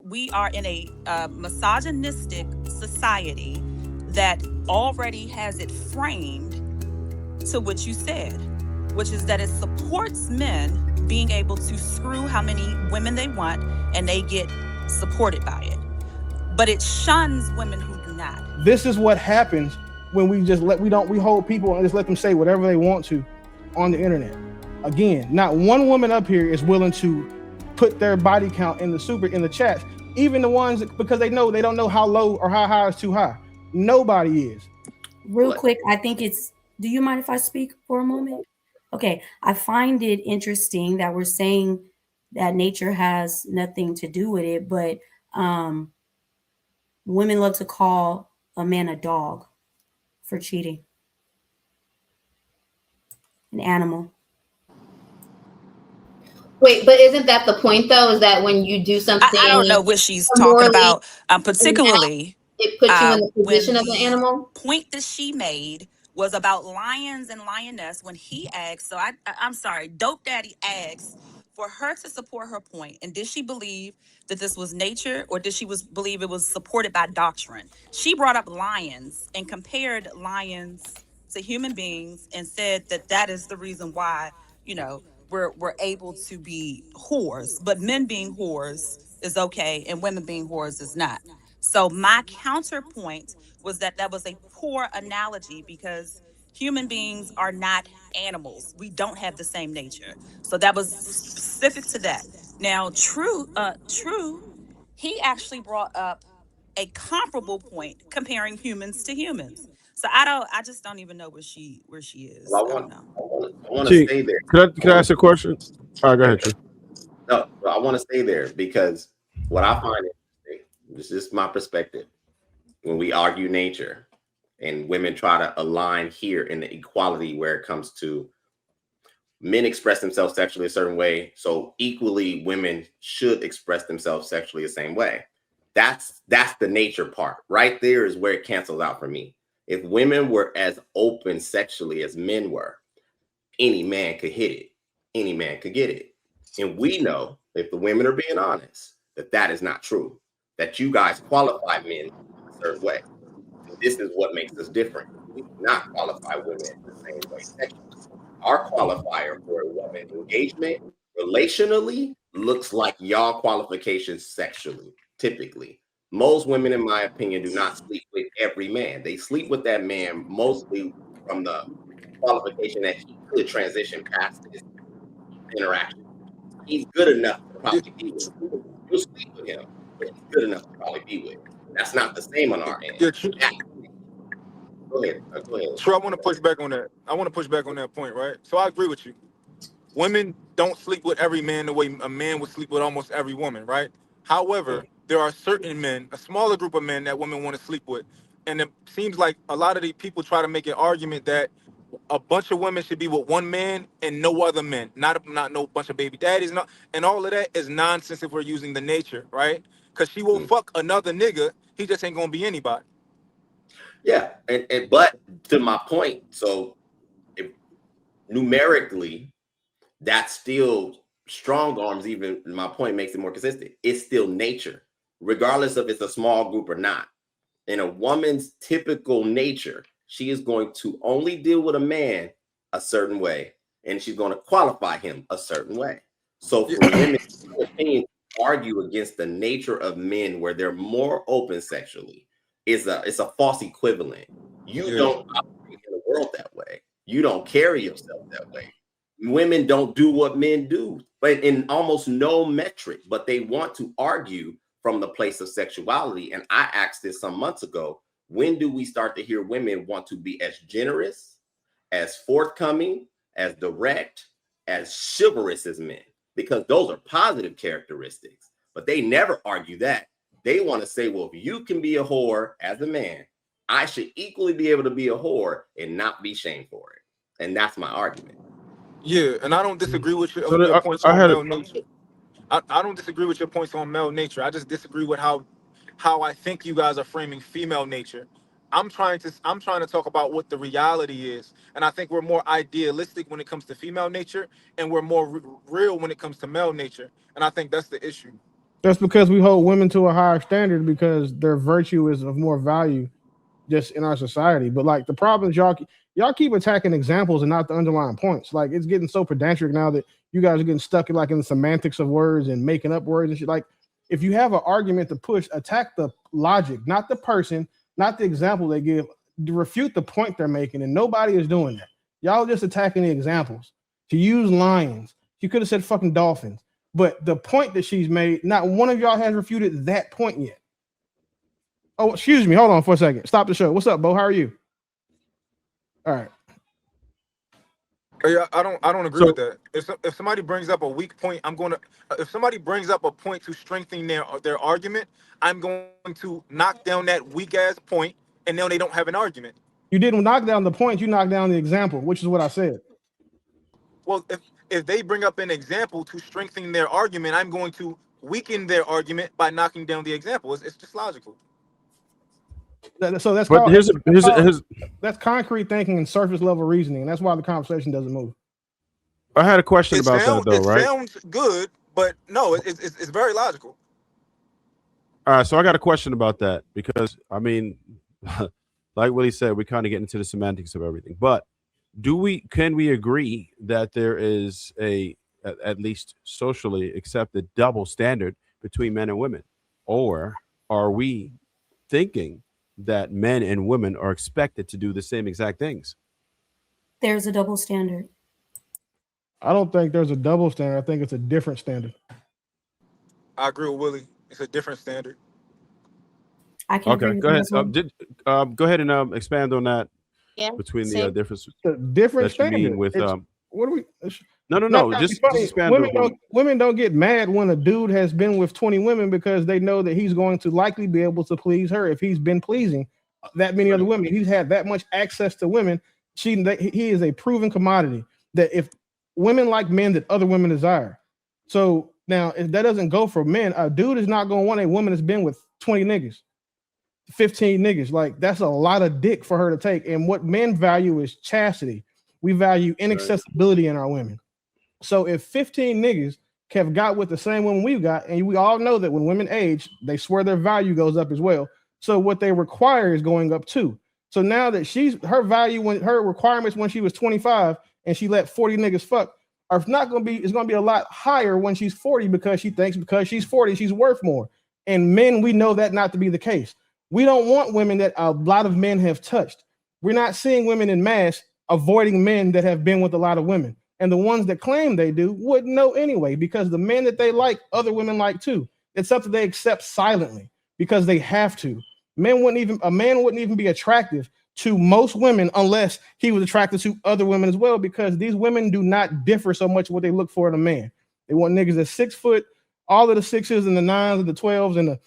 we are in a misogynistic society that already has it framed to what you said, which is that it supports men being able to screw how many women they want and they get supported by it. But it shuns women who do not. This is what happens when we hold people and just let them say whatever they want to on the internet. Again, not one woman up here is willing to put their body count in the chats, even the ones because they don't know how low or how high is too high. Nobody is. Real quick, I think it's, do you mind if I speak for a moment? Okay, I find it interesting that we're saying that nature has nothing to do with it, but women love to call a man a dog for cheating. An animal. Wait, but isn't that the point though? Is that when you do something, I don't know what she's talking about, particularly. It puts you in the position of an animal. Point that she made was about lions and lioness when he asked. So I'm sorry, Dope Daddy asked for her to support her point, and did she believe that this was nature, or did she believe it was supported by doctrine? She brought up lions and compared lions to human beings and said that is the reason why we're able to be whores, but men being whores is okay and women being whores is not. So my counterpoint was that was a poor analogy because human beings are not animals. We don't have the same nature. So that was specific to that. Now, True, he actually brought up a comparable point comparing humans to humans. So I just don't even know where she is. Well, I don't know. I want to stay there. Can I ask a question? All right, go ahead, True. No, I want to stay there because what I find interesting, this is my perspective, when we argue nature and women try to align here in the equality where it comes to men express themselves sexually a certain way, so equally women should express themselves sexually the same way. That's the nature part. Right there is where it cancels out for me. If women were as open sexually as men were, any man could hit it. Any man could get it. And we know, if the women are being honest, that is not true. That you guys qualify men in a certain way. And this is what makes us different. We do not qualify women the same way sexually. Our qualifier for a woman engagement relationally looks like y'all qualifications sexually, typically. Most women, in my opinion, do not sleep with every man. They sleep with that man mostly from the qualification that he could transition past his interaction. He's good enough to probably be with. You'll sleep with him, but he's good enough to probably be with. That's not the same on our end. Go ahead. True, I want to push back on that. I want to push back on that point, right? So I agree with you. Women don't sleep with every man the way a man would sleep with almost every woman, right? However, there are certain men, a smaller group of men that women want to sleep with. And it seems like a lot of these people try to make an argument that a bunch of women should be with one man and no other men, not no bunch of baby daddies, and all of that is nonsense if we're using the nature, right? Because she will fuck another nigga, he just ain't gonna be anybody. Yeah, but to my point, so if numerically, that's still strong arms. Even my point makes it more consistent. It's still nature, regardless of it's a small group or not. In a woman's typical nature, she is going to only deal with a man a certain way, and she's going to qualify him a certain way. So for women, to argue against the nature of men where they're more open sexually it's a false equivalent. You don't operate in the world that way. You don't carry yourself that way. Women don't do what men do, but in almost no metric, but they want to argue from the place of sexuality. And I asked this some months ago, when do we start to hear women want to be as generous, as forthcoming, as direct, as chivalrous as men? Because those are positive characteristics, but they never argue that. They want to say, well, if you can be a whore as a man, I should equally be able to be a whore and not be shamed for it. And that's my argument. Yeah, and I don't disagree with your points on male nature. I don't disagree with your points on male nature. I just disagree with how I think you guys are framing female nature. I'm trying to talk about what the reality is, and I think we're more idealistic when it comes to female nature, and we're more real when it comes to male nature, and I think that's the issue. That's because we hold women to a higher standard because their virtue is of more value just in our society. But like the problem is y'all keep attacking examples and not the underlying points. Like it's getting so pedantic now that you guys are getting stuck in like in the semantics of words and making up words and shit. Like if you have an argument to push, attack the logic, not the person, not the example they give, to refute the point they're making. And nobody is doing that. Y'all just attacking the examples. To use lions, you could have said fucking dolphins. But the point that she's made, not one of y'all has refuted that point yet. Oh, excuse me. Hold on for a second. Stop the show. What's up, Bo? How are you? All right. Yeah, I don't agree with that. If somebody brings up a weak point, I'm going to. If somebody brings up a point to strengthen their argument, I'm going to knock down that weak ass point, and now they don't have an argument. You didn't knock down the point. You knocked down the example, which is what I said. Well, if they bring up an example to strengthen their argument, I'm going to weaken their argument by knocking down the example. It's just logical. So that's But called, that's concrete thinking and surface level reasoning, and that's why the conversation doesn't move. I had a question about that though, right? It sounds good, but no, it's very logical. All right, so I got a question about that because I mean, like Willie said, we kind of get into the semantics of everything. But can we agree that there is at least socially accepted double standard between men and women, or are we thinking that men and women are expected to do the same exact things? There's a double standard. I don't think there's a double standard. I think it's a different standard. I agree with Willie. It's a different standard. I can Okay, agree go ahead. with Go ahead and expand on that. Yeah, between same. the difference. The different that you mean standard. with What do we? No. Just expand women don't get mad when a dude has been with 20 women because they know that he's going to likely be able to please her if he's been pleasing that many other women. He's had that much access to women. He is a proven commodity that if women like men that other women desire. So now if that doesn't go for men, a dude is not going to want a woman that's been with 20 niggas. 15 niggas. Like that's a lot of dick for her to take. And what men value is chastity. We value inaccessibility in our women. So if 15 niggas have got with the same woman we've got, and we all know that when women age, they swear their value goes up as well. So what they require is going up too. So now that her value, when her requirements when she was 25 and she let 40 niggas fuck, are not going to be, it's going to be a lot higher when she's 40 because she thinks because she's 40, she's worth more. And men, we know that not to be the case. We don't want women that a lot of men have touched. We're not seeing women in mass avoiding men that have been with a lot of women. And the ones that claim they do wouldn't know anyway, because the men that they like, other women like too. It's something they accept silently because they have to. A man wouldn't even be attractive to most women unless he was attracted to other women as well, because these women do not differ so much what they look for in a man. They want niggas that's 6 foot, all of the 6s and the 9s and the 12s and the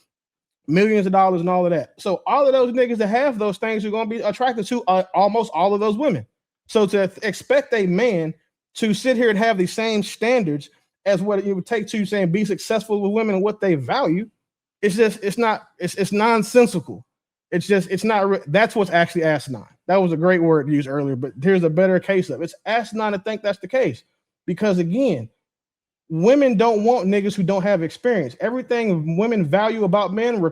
millions of dollars and all of that. So all of those niggas that have those things are going to be attracted to almost all of those women. So to expect a man to sit here and have the same standards as what it would take to saying be successful with women and what they value, it's nonsensical. It's not. That's what's actually asinine. That was a great word to use earlier, but here's a better case of it. It's asinine to think that's the case, because again, women don't want niggas who don't have experience. Everything women value about men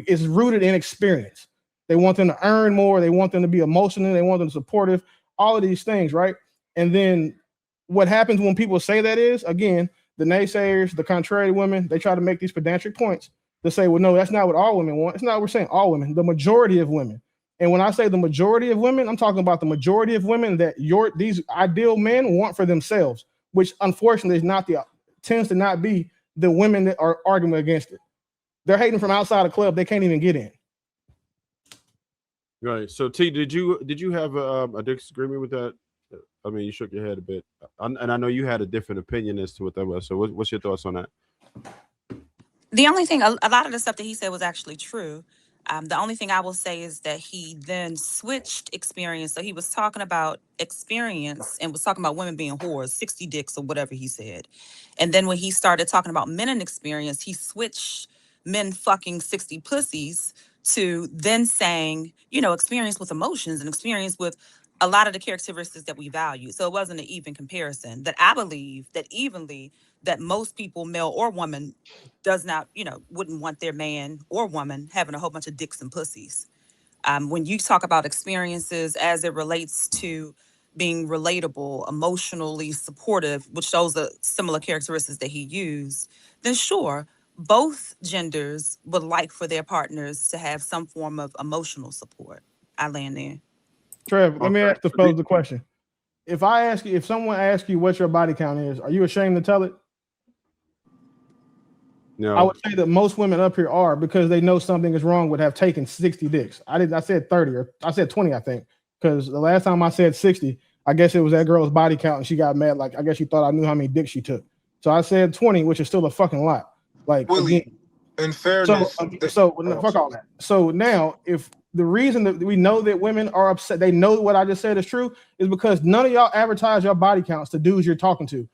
is rooted in experience. They want them to earn more. They want them to be emotional. They want them supportive. All of these things, right? And then what happens when people say that is, again, the naysayers, the contrary women, they try to make these pedantic points to say, well, no, that's not what all women want. It's not what we're saying all women, the majority of women. And when I say the majority of women, I'm talking about the majority of women that these ideal men want for themselves, which unfortunately tends to not be the women that are arguing against it. They're hating from outside a club they can't even get in. Right. So T, did you have a disagreement with that? I mean, you shook your head a bit, and I know you had a different opinion as to what that was. So what's your thoughts on that? The only thing, a lot of the stuff that he said was actually true. The only thing I will say is that he then switched experience. So he was talking about experience and was talking about women being whores, 60 dicks or whatever he said. And then when he started talking about men and experience, he switched men fucking 60 pussies to then saying, experience with emotions and experience with a lot of the characteristics that we value. So it wasn't an even comparison. That I believe that evenly that most people, male or woman, does not, wouldn't want their man or woman having a whole bunch of dicks and pussies. When you talk about experiences as it relates to being relatable, emotionally supportive, which those are similar characteristics that he used, then sure, both genders would like for their partners to have some form of emotional support. I land there. Trev, let me Okay. pose the question. If someone asks you what your body count is, are you ashamed to tell it? No. I would say that most women up here are, because they know something is wrong with have taken 60 dicks. I said 30, or I said 20, I think. Because the last time I said 60, I guess it was that girl's body count and she got mad. Like, I guess she thought I knew how many dicks she took. So I said 20, which is still a fucking lot. Like, Willie, again, in fairness, fuck all that. So now, if the reason that we know that women are upset, they know what I just said is true, is because none of y'all advertise your body counts to dudes you're talking to.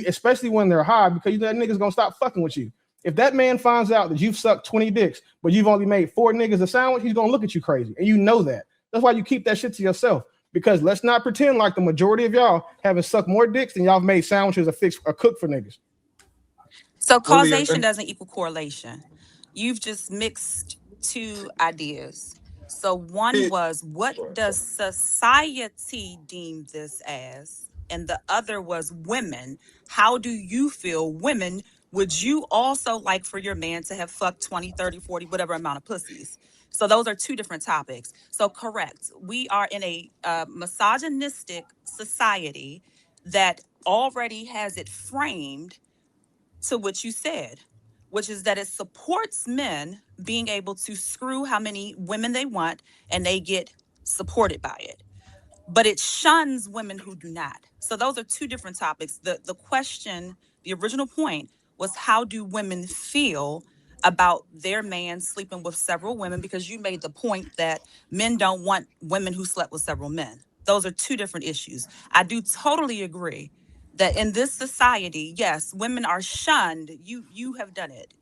Especially when they're high, because you know that nigga's gonna stop fucking with you. If that man finds out that you've sucked 20 dicks, but you've only made 4 niggas a sandwich, he's gonna look at you crazy. And you know that. That's why you keep that shit to yourself. Because let's not pretend like the majority of y'all haven't sucked more dicks than y'all have made sandwiches or cooked for niggas. So causation doesn't equal correlation. You've just mixed two ideas. So one was, what does society deem this as? And the other was women. How do you feel, women? Would you also like for your man to have fucked 20, 30, 40, whatever amount of pussies? So those are two different topics. So correct. We are in a misogynistic society that already has it framed to what you said, which is that it supports men being able to screw how many women they want and they get supported by it. But it shuns women who do not. So those are two different topics. The question, the original point was, how do women feel about their man sleeping with several women? Because you made the point that men don't want women who slept with several men. Those are two different issues. I do totally agree that in this society, yes, women are shunned. You have done it,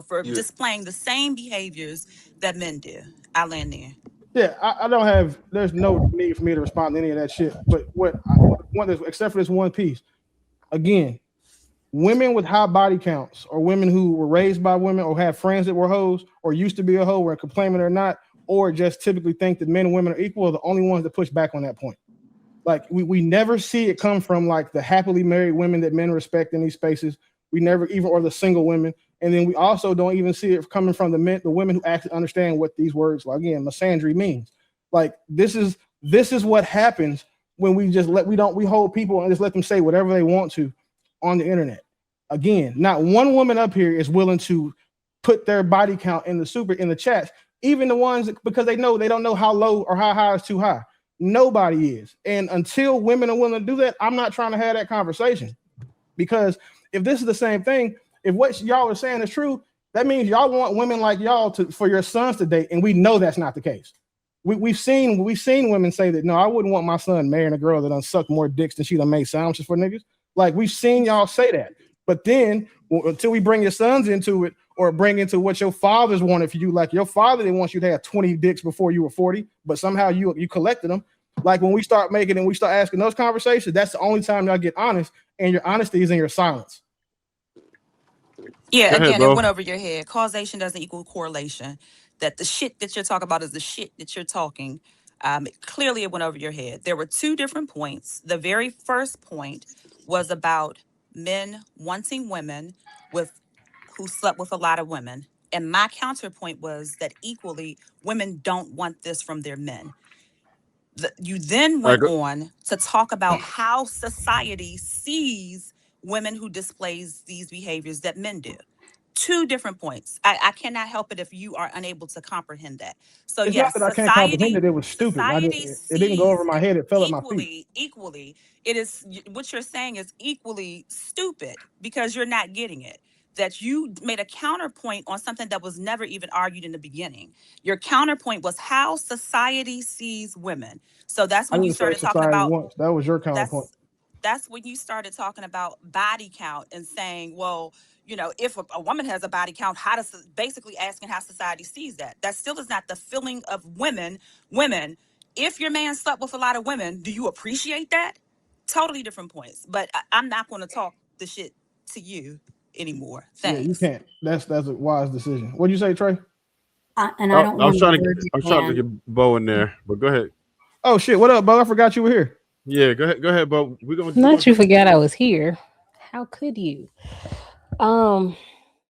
for displaying the same behaviors that men do. I land there. Yeah, I don't have. There's no need for me to respond to any of that shit. But except for this one piece, again, women with high body counts, or women who were raised by women, or have friends that were hoes, or used to be a hoe, whether complaining or not, or just typically think that men and women are equal, are the only ones that push back on that point. Like, we never see it come from like the happily married women that men respect in these spaces. We never even, or the single women. And then we also don't even see it coming from the women who actually understand what these words, like, again, misandry means. Like, this is what happens when we hold people and just let them say whatever they want to on the internet. Again, not one woman up here is willing to put their body count in the chats, even the ones, because they don't know how low or how high is too high. Nobody is. And until women are willing to do that, I'm not trying to have that conversation. Because if this is the same thing, if what y'all are saying is true, that means y'all want women like y'all for your sons to date, and we know that's not the case. We've seen women say that, no, I wouldn't want my son marrying a girl that done sucked more dicks than she done made sandwiches for niggas. Like, we've seen y'all say that. But then until we bring your sons into it, or bring into what your fathers wanted for you, like your father didn't want you to have 20 dicks before you were 40, but somehow you collected them. Like, when we start making and we start asking those conversations, that's the only time y'all get honest, and your honesty is in your silence. Yeah, again, it went over your head. Causation doesn't equal correlation. That the shit that you're talking about is the shit that you're talking. Clearly, it went over your head. There were two different points. The very first point was about men wanting women who slept with a lot of women. And my counterpoint was that equally, women don't want this from their men. You then went on to talk about how society sees women who displays these behaviors that men do. Two different points. I cannot help it if you are unable to comprehend that. So it's yes, not that I can't comprehend it. It was stupid. It didn't go over my head. It fell at my feet. Equally, it is what you're saying is equally stupid, because you're not getting it. That you made a counterpoint on something that was never even argued in the beginning. Your counterpoint was how society sees women. So that's when you started talking about once. That was your counterpoint. That's when you started talking about body count and saying, well, if a woman has a body count, basically asking how society sees that. That still is not the feeling of women If your man slept with a lot of women, do you appreciate that? Totally different points. But I'm not going to talk the shit to you anymore. Yeah, you Thanks. can't. That's a wise decision. What'd you say, Trey? And I don't want I was trying to get Bo in there, but go ahead. Oh shit! What up, Bo? I forgot you were here. Yeah, go ahead, Bo. Not you forgot I was here. How could you?